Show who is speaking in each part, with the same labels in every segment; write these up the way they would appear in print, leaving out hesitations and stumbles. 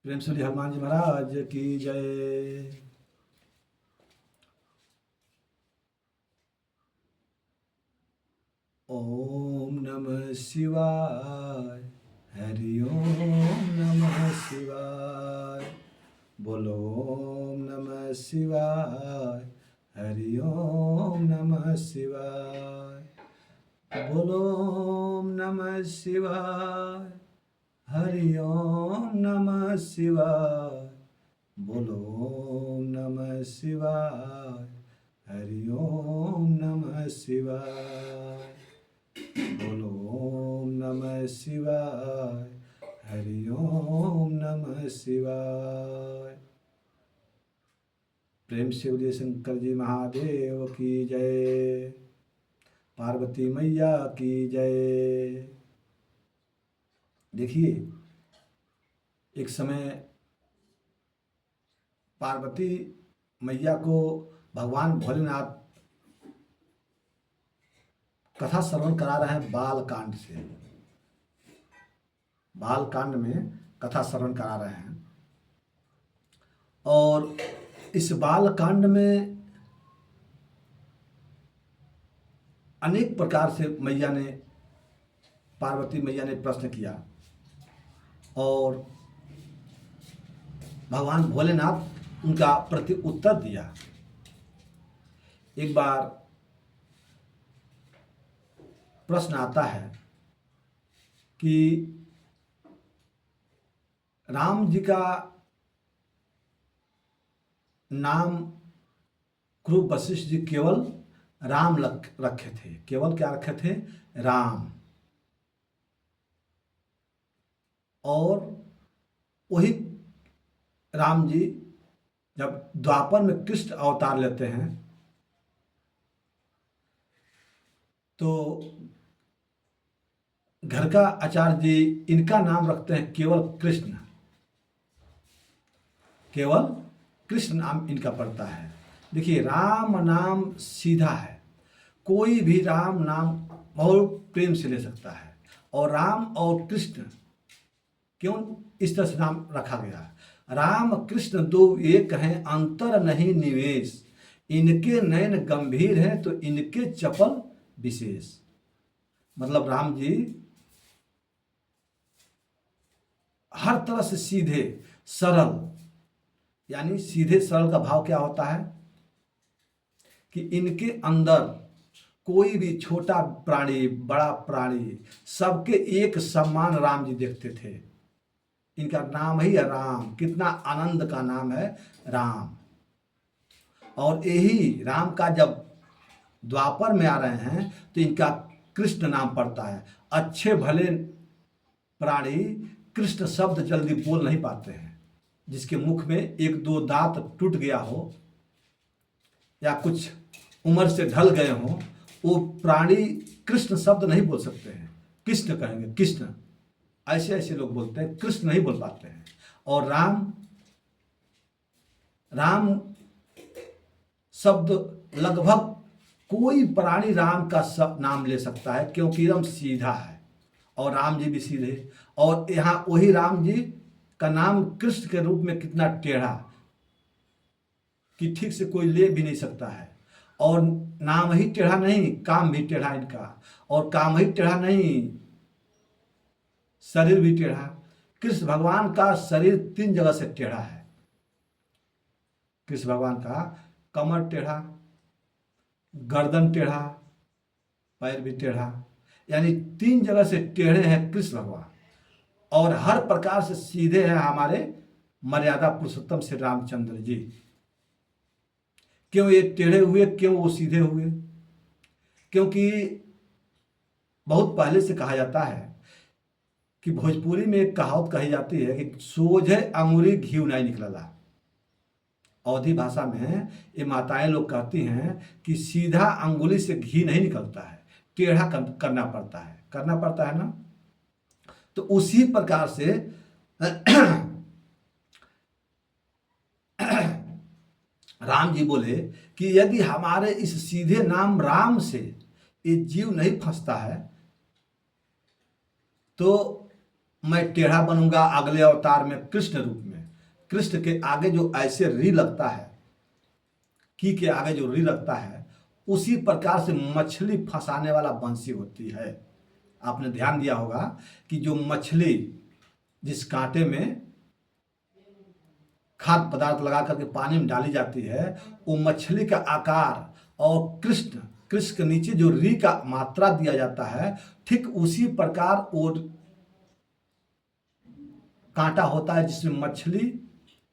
Speaker 1: प्रेम श्री हनुमान जी महाराज की जय। ओम नमः शिवाय। हरि ओम नमः शिवाय। बोलो ओम नमः शिवाय। हरि ओम नमः शिवाय। बोलो ओम नमः शिवाय। हरि ओम नमः शिवाय। बोलो ओम नमः शिवाय। हरि ओम नमः शिवाय। बोलो ओम नमः शिवाय। हरि ओम नमः शिवाय। प्रेम से बोलिए शंकर जी महादेव की जय। पार्वती मैया की जय। देखिए, एक समय पार्वती मैया को भगवान भोलेनाथ कथा श्रवण करा रहे हैं बाल कांड से। बाल कांड में कथा श्रवण करा रहे हैं और इस बाल कांड में अनेक प्रकार से पार्वती मैया ने प्रश्न किया और भगवान भोलेनाथ उनका प्रति उत्तर दिया। एक बार प्रश्न आता है कि राम जी का नाम क्रू वशिष्ठ जी केवल राम रखे थे। केवल क्या रखे थे? राम। और वही राम जी जब द्वापर में कृष्ण अवतार लेते हैं तो घर का आचार्य जी इनका नाम रखते हैं केवल कृष्ण। केवल कृष्ण नाम इनका पड़ता है। देखिए, राम नाम सीधा है। कोई भी राम नाम बहुत प्रेम से ले सकता है। और राम और कृष्ण क्यों इस तरह से नाम रखा गया? राम कृष्ण दो एक हैं, अंतर नहीं निवेश। इनके नयन गंभीर हैं तो इनके चपल विशेष। मतलब राम जी हर तरह से सीधे सरल, यानी सीधे सरल का भाव क्या होता है कि इनके अंदर कोई भी छोटा प्राणी बड़ा प्राणी सबके एक समान राम जी देखते थे। इनका नाम ही है राम। कितना आनंद का नाम है राम। और यही राम का जब द्वापर में आ रहे हैं तो इनका कृष्ण नाम पड़ता है। अच्छे भले प्राणी कृष्ण शब्द जल्दी बोल नहीं पाते हैं। जिसके मुख में एक दो दांत टूट गया हो या कुछ उम्र से ढल गए हों, वो प्राणी कृष्ण शब्द नहीं बोल सकते हैं। कृष्ण कहेंगे, कृष्ण। ऐसे ऐसे लोग बोलते हैं, कृष्ण नहीं बोल पाते हैं। और राम शब्द लगभग कोई प्राणी राम का नाम ले सकता है क्योंकि एकदम सीधा है। और राम जी भी सीधे। और यहाँ वही राम जी का नाम कृष्ण के रूप में कितना टेढ़ा कि ठीक से कोई ले भी नहीं सकता है। और नाम ही टेढ़ा नहीं, काम भी टेढ़ा इनका। और काम ही टेढ़ा नहीं, शरीर भी टेढ़ा। कृष्ण भगवान का शरीर 3 जगह से टेढ़ा है। कृष्ण भगवान का कमर टेढ़ा, गर्दन टेढ़ा, पैर भी टेढ़ा, यानी 3 जगह से टेढ़े हैं कृष्ण भगवान। और हर प्रकार से सीधे हैं हमारे मर्यादा पुरुषोत्तम श्री रामचंद्र जी। क्यों ये टेढ़े हुए, क्यों वो सीधे हुए? क्योंकि बहुत पहले से कहा जाता है कि भोजपुरी में एक कहावत कही जाती है कि सोझे अंगुरी घी नहीं निकलला। अवधी भाषा में ये माताएं लोग कहती हैं कि सीधा अंगुली से घी नहीं निकलता है, टेढ़ा करना पड़ता है। करना पड़ता है ना। तो उसी प्रकार से राम जी बोले कि यदि हमारे इस सीधे नाम राम से ये जीव नहीं फंसता है तो मैं टेढ़ा बनूंगा अगले अवतार में कृष्ण रूप में। कृष्ण के आगे जो ऐसे री लगता है, की के आगे जो री लगता है, उसी प्रकार से मछली फंसाने वाला बंसी होती है। आपने ध्यान दिया होगा कि जो मछली जिस कांटे में खाद्य पदार्थ लगा करके पानी में डाली जाती है, वो मछली का आकार और कृष्ण के नीचे जो री का मात्रा दिया जाता है, ठीक उसी प्रकार वो कांटा होता है जिसमें मछली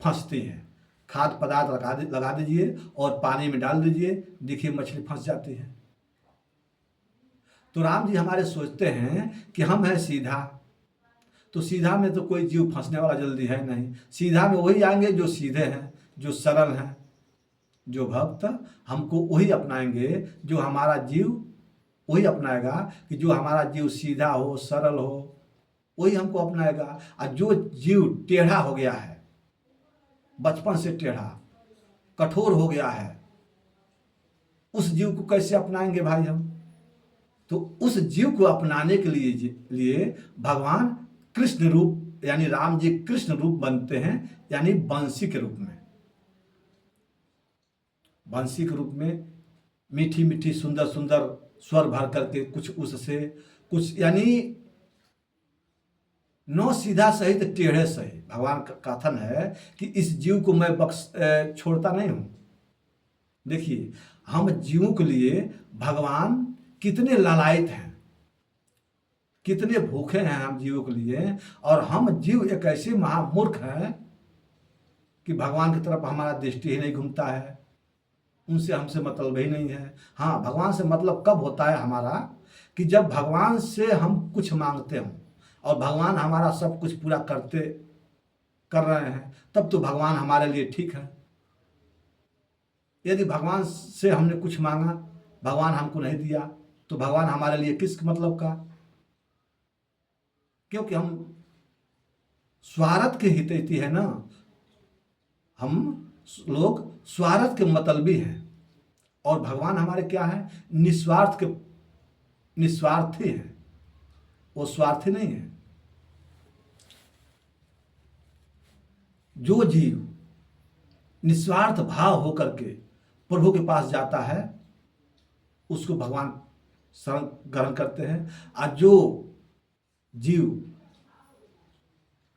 Speaker 1: फंसती है। खाद्य पदार्थ लगा दीजिए और पानी में डाल दीजिए, देखिए मछली फंस जाती है। तो राम जी हमारे सोचते हैं कि हम हैं सीधा, तो सीधा में तो कोई जीव फंसने वाला जल्दी है नहीं। सीधा में वही आएंगे जो सीधे हैं, जो सरल हैं। जो भक्त हमको वही अपनाएंगे, जो हमारा जीव वही अपनाएगा कि जो हमारा जीव सीधा हो, सरल हो, वही हमको अपनाएगा। और जो जीव टेढ़ा हो गया है, बचपन से टेढ़ा कठोर हो गया है, उस जीव को कैसे अपनाएंगे भाई हम? तो उस जीव को अपनाने के लिए भगवान कृष्ण रूप यानी राम जी कृष्ण रूप बनते हैं, यानी बंसी के रूप में। बंसी के रूप में मीठी मीठी सुंदर सुंदर स्वर भर करके कुछ उससे कुछ, यानी नौ सीधा सही तो टेढ़े सही। भगवान का कथन है कि इस जीव को मैं छोड़ता नहीं हूं। देखिए हम जीवों के लिए भगवान कितने लालायित हैं, कितने भूखे हैं हम जीवों के लिए। और हम जीव एक ऐसे महामूर्ख हैं कि भगवान की तरफ हमारा दृष्टि ही नहीं घूमता है, उनसे हमसे मतलब ही नहीं है। हाँ, भगवान से मतलब कब होता है हमारा, कि जब भगवान से हम कुछ मांगते हों और भगवान हमारा सब कुछ पूरा कर रहे हैं, तब तो भगवान हमारे लिए ठीक है। यदि भगवान से हमने कुछ मांगा, भगवान हमको नहीं दिया, तो भगवान हमारे लिए किस मतलब का? क्योंकि हम स्वार्थ के हितैषी है ना, हम लोग स्वार्थ के मतलबी हैं। और भगवान हमारे क्या है? निस्वार्थी हैं, वो स्वार्थी नहीं है। जो जीव निस्वार्थ भाव होकर के प्रभु के पास जाता है, उसको भगवान शरण ग्रहण करते हैं। और जो जीव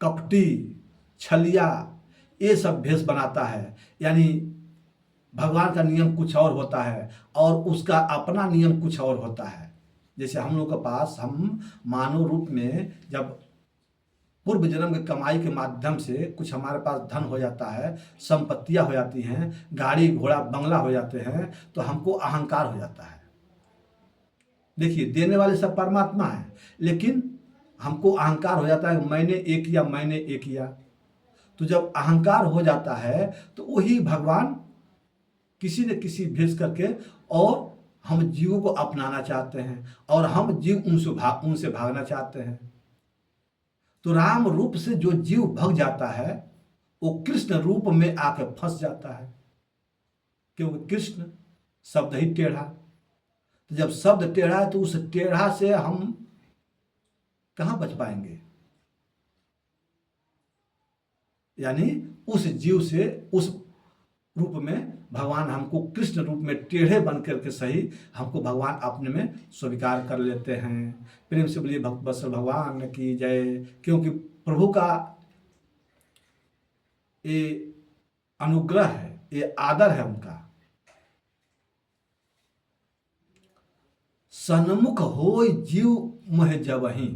Speaker 1: कपटी, छलिया, ये सब भेष बनाता है, यानी भगवान का नियम कुछ और होता है और उसका अपना नियम कुछ और होता है। जैसे हम लोग के पास, हम मानव रूप में जब पूर्व जन्म के कमाई के माध्यम से कुछ हमारे पास धन हो जाता है, संपत्तियां हो जाती हैं, गाड़ी घोड़ा बंगला हो जाते हैं, तो हमको अहंकार हो जाता है। देखिए देने वाले सब परमात्मा है, लेकिन हमको अहंकार हो जाता है, मैंने एक किया, मैंने एक किया। तो जब अहंकार हो जाता है तो वही भगवान किसी न किसी भेज करके और हम जीवों को अपनाना चाहते हैं और हम जीव उनसे भागना चाहते हैं। तो राम रूप से जो जीव भग जाता है, वो कृष्ण रूप में आके फंस जाता है, क्योंकि कृष्ण शब्द ही टेढ़ा। तो जब शब्द टेढ़ा है तो उस टेढ़ा से हम कहां बच पाएंगे? यानी उस जीव से, उस रूप में भगवान हमको कृष्ण रूप में टेढ़े बन करके सही हमको भगवान अपने में स्वीकार कर लेते हैं। प्रेम से बोलिए भक्त वत्सल भगवान की जय। क्योंकि प्रभु का ये अनुग्रह है, ये आदर है उनका। सन्मुख होय जीव मोह जबहि,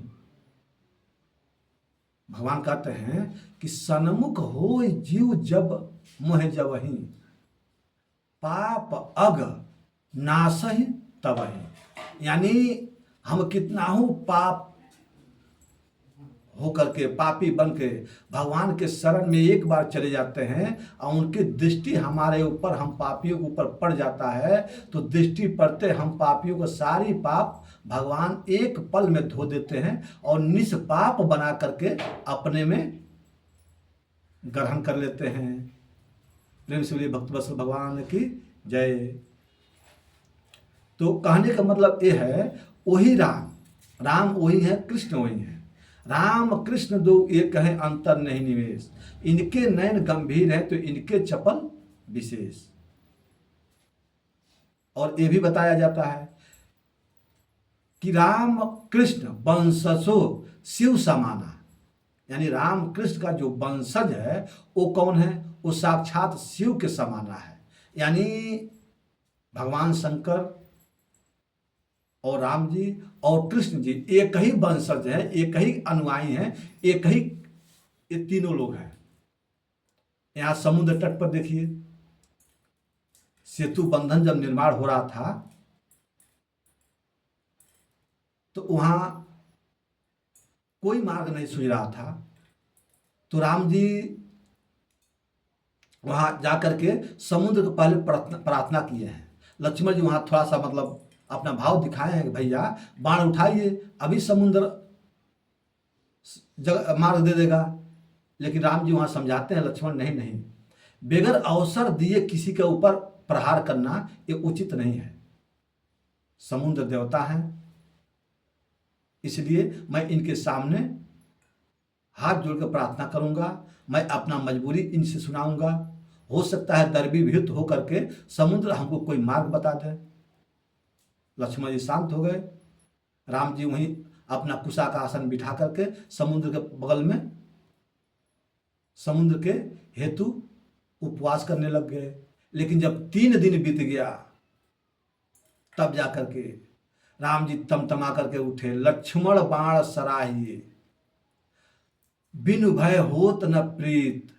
Speaker 1: भगवान कहते हैं कि सन्मुख होय जीव जब मोह जबहि, पाप अग नासहि तबहि। यानी हम कितना हो पाप होकर के, पापी बन के भगवान के शरण में एक बार चले जाते हैं और उनकी दृष्टि हमारे ऊपर, हम पापियों के ऊपर पड़ जाता है, तो दृष्टि पड़ते हम पापियों को सारी पाप भगवान एक पल में धो देते हैं और निष्पाप बना करके अपने में ग्रहण कर लेते हैं। प्रेम से बोलिए भक्त वत्सल भगवान की जय। तो कहने का मतलब ये है, वही राम वही है, कृष्ण वही है। राम कृष्ण दो एक है, अंतर नहीं निवेश। इनके नयन गंभीर है तो इनके चपल विशेष। और ये भी बताया जाता है कि राम कृष्ण वंशजो शिव समाना, यानी राम कृष्ण का जो वंशज है वो कौन है? वो साक्षात शिव के समाना है। यानी भगवान शंकर और राम जी और कृष्ण जी एक ही वंशज है, एक ही अनुयायी हैं, एक ही, ये तीनों लोग हैं। यहाँ समुद्र तट पर देखिए, सेतु बंधन जब निर्माण हो रहा था तो वहां कोई मार्ग नहीं सूझ रहा था, तो राम जी वहां जाकर के समुद्र को पहले प्रार्थना किए हैं। लक्ष्मण जी वहां थोड़ा सा मतलब अपना भाव दिखाए हैं कि भैया बाण उठाइए, अभी समुद्र जगह मार्ग दे देगा। लेकिन राम जी वहां समझाते हैं, लक्ष्मण नहीं नहीं, बेगर अवसर दिए किसी के ऊपर प्रहार करना ये उचित नहीं है। समुद्र देवता है, इसलिए मैं इनके सामने हाथ जोड़कर प्रार्थना करूंगा, मैं अपना मजबूरी इनसे सुनाऊंगा। हो सकता है द्रवीभूत होकर के समुद्र हमको कोई मार्ग बता दे। लक्ष्मण जी शांत हो गए। राम जी वहीं अपना कुशा का आसन बिठा करके समुद्र के बगल में समुद्र के हेतु उपवास करने लग गए। लेकिन जब 3 दिन बीत गया तब जाकर के राम जी तमतमा करके उठे। लक्ष्मण बाण सराहिए, बिनु भय होत न प्रीत,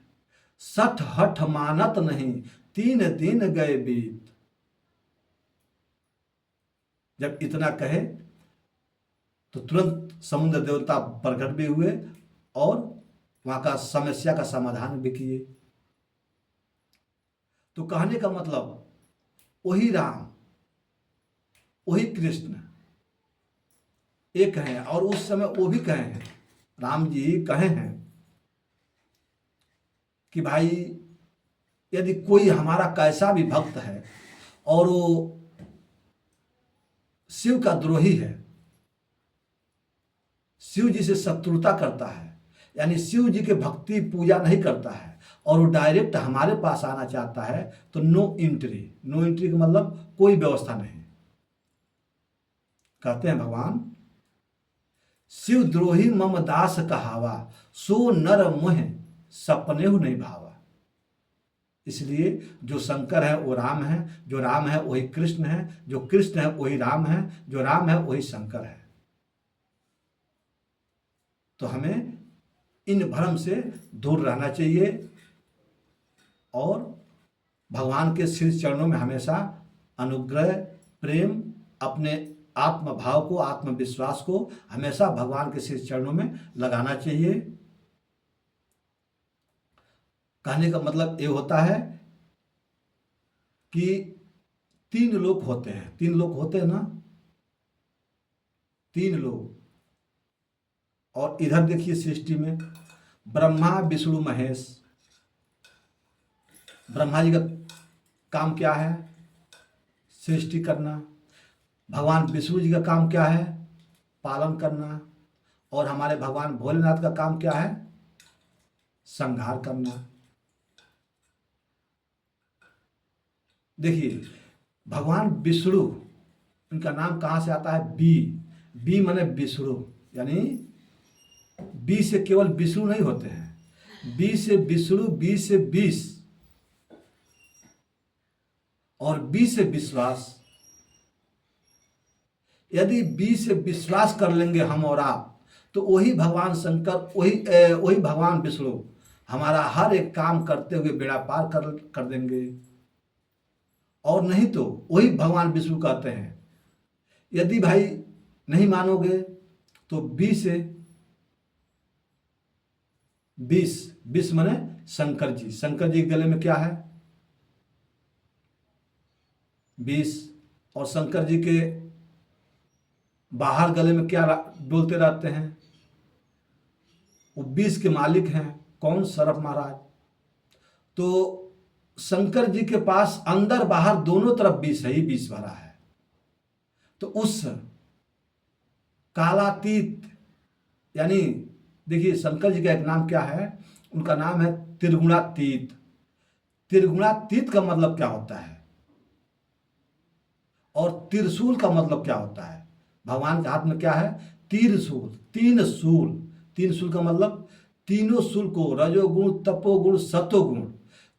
Speaker 1: सठ हठ मानत नहीं, 3 दिन गए बीत। जब इतना कहे तो तुरंत समुद्र देवता प्रकट भी हुए और वहां का समस्या का समाधान भी किए। तो कहने का मतलब वही राम वही कृष्ण एक हैं। और उस समय वो भी कहे हैं, राम जी कहे हैं कि भाई यदि कोई हमारा कैसा भी भक्त है और वो शिव का द्रोही है, शिव जी से शत्रुता करता है, यानी शिव जी के भक्ति पूजा नहीं करता है और वो डायरेक्ट हमारे पास आना चाहता है, तो नो एंट्री। नो एंट्री का मतलब कोई व्यवस्था नहीं। कहते हैं भगवान, शिव द्रोही मम दास कहावा, सो नर मुह सपने हो नहीं भावा। इसलिए जो शंकर है वो राम है, जो राम है वही कृष्ण है, जो कृष्ण है वही राम है, जो राम है वही शंकर है। तो हमें इन भ्रम से दूर रहना चाहिए और भगवान के श्री चरणों में हमेशा अनुग्रह, प्रेम, अपने आत्म भाव को, आत्मविश्वास को हमेशा भगवान के श्री चरणों में लगाना चाहिए। कहने का मतलब ये होता है कि 3 लोक होते हैं। 3 लोक होते हैं ना, 3 लोक। और इधर देखिए सृष्टि में ब्रह्मा विष्णु महेश। ब्रह्मा जी का काम क्या है? सृष्टि करना। भगवान विष्णु जी का काम क्या है? पालन करना। और हमारे भगवान भोलेनाथ का काम क्या है? संहार करना। देखिए भगवान विष्णु, इनका नाम कहाँ से आता है? बी माने विष्णु, यानी बी से केवल विष्णु नहीं होते हैं, बी से विष्णु, बी से विष और बी से विश्वास। यदि बी से विश्वास कर लेंगे हम और आप, तो वही भगवान शंकर, वही भगवान विष्णु हमारा हर एक काम करते हुए बेड़ा पार कर देंगे। और नहीं तो वही भगवान विष्णु कहते हैं, यदि भाई नहीं मानोगे तो बी से विष माने शंकर जी। शंकर जी के गले में क्या है? विष। और शंकर जी के बाहर गले में क्या डोलते रहते हैं? वो विष के मालिक हैं। कौन? सरफ महाराज। तो शंकर जी के पास अंदर बाहर दोनों तरफ विष ही विष भरा है। तो उस कालातीत यानी देखिए शंकर जी का एक नाम क्या है, उनका नाम है त्रिगुणातीत। त्रिगुणातीत का मतलब क्या होता है और त्रिशूल का मतलब क्या होता है? भगवान के हाथ में क्या है? त्रिशूल, तीन शूल। तीन शूल का मतलब तीनों शूल को, रजोगुण, तपोगुण, सतोगुण,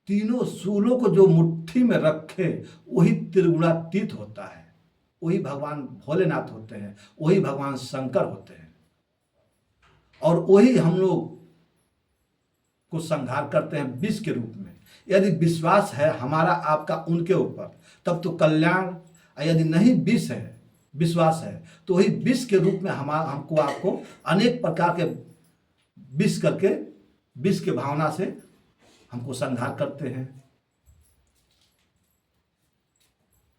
Speaker 1: तीनों शूलों को जो मुट्ठी में रखे वही त्रिगुणातीत होता है। वही भगवान भोलेनाथ होते हैं, वही भगवान शंकर होते हैं, और वही हम लोग को संहार करते हैं विष के रूप में। यदि विश्वास है हमारा आपका उनके ऊपर तब तो कल्याण, और यदि नहीं विष है, विश्वास है, तो वही विष के रूप में हमको आपको अनेक प्रकार के विष करके, विष के भावना से हमको संहार करते हैं।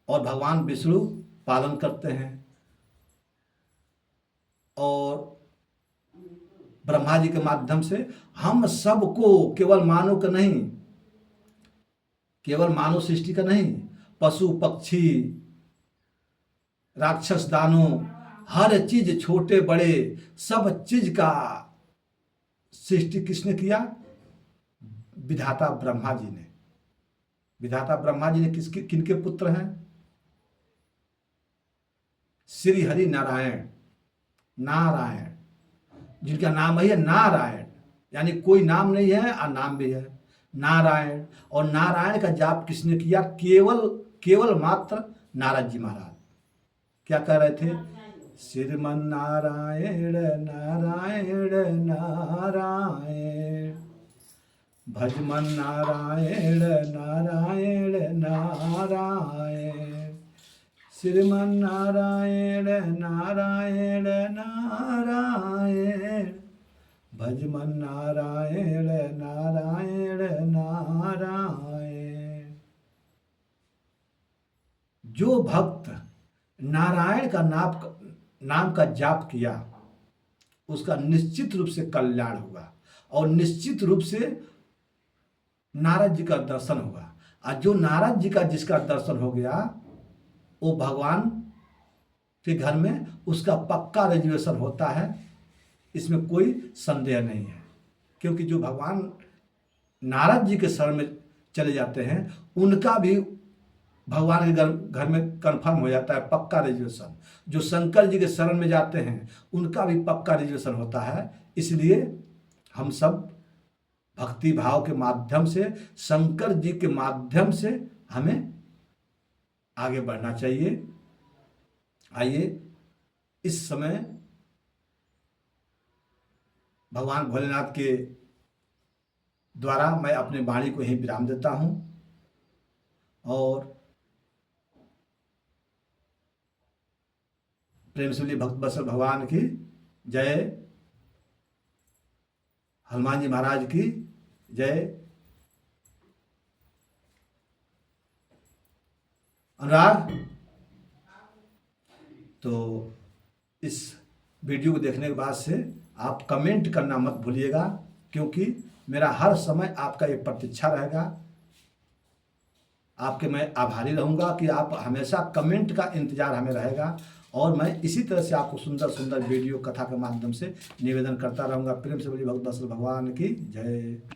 Speaker 1: और भगवान विष्णु पालन करते हैं, और ब्रह्मा जी के माध्यम से हम सबको, केवल मानव का नहीं, केवल मानव सृष्टि का नहीं, पशु पक्षी, राक्षस दानों, हर चीज, छोटे बड़े सब चीज का सृष्टि किसने किया? विधाता ब्रह्मा जी ने। विधाता ब्रह्मा जी ने किसके, किनके पुत्र हैं? श्री हरि नारायण, नारायण, जिनका नाम है नारायण, यानी कोई नाम नहीं है और नाम भी है नारायण। और नारायण का जाप किसने किया? केवल केवल मात्र नारद जी महाराज। क्या कह रहे थे? श्रीमन नारायण नारायण नारायण, भजमन नारायण नारायण नारायण, श्रीमन नारायण नारायण नारायण, भजमन नारायण नारायण नारायण। जो भक्त नारायण का नाम का जाप किया उसका निश्चित रूप से कल्याण होगा, और निश्चित रूप से नारद जी का दर्शन होगा। और जो नारद जी का जिसका दर्शन हो गया वो भगवान के घर में उसका पक्का रिजर्वेशन होता है, इसमें कोई संदेह नहीं है। क्योंकि जो भगवान नारद जी के शरण में चले जाते हैं उनका भी भगवान के घर में कंफर्म हो जाता है, पक्का रिजर्वेशन। जो शंकर जी के शरण में जाते हैं उनका भी पक्का रिजर्वेशन होता है। इसलिए हम सब भक्ति भाव के माध्यम से, शंकर जी के माध्यम से हमें आगे बढ़ना चाहिए। आइए इस समय भगवान भोलेनाथ के द्वारा मैं अपने वाणी को यहीं विराम देता हूं, और प्रेम से बोलिए भक्त बसर भगवान की जय, हनुमान जी महाराज की जय। अनुराग, तो इस वीडियो को देखने के बाद से आप कमेंट करना मत भूलिएगा, क्योंकि मेरा हर समय आपका ये प्रतीक्षा रहेगा। आपके मैं आभारी रहूँगा कि आप हमेशा कमेंट का इंतज़ार हमें रहेगा, और मैं इसी तरह से आपको सुंदर सुंदर वीडियो कथा के माध्यम से निवेदन करता रहूँगा। प्रेम से बोलिए भक्त बसर भगवान की जय।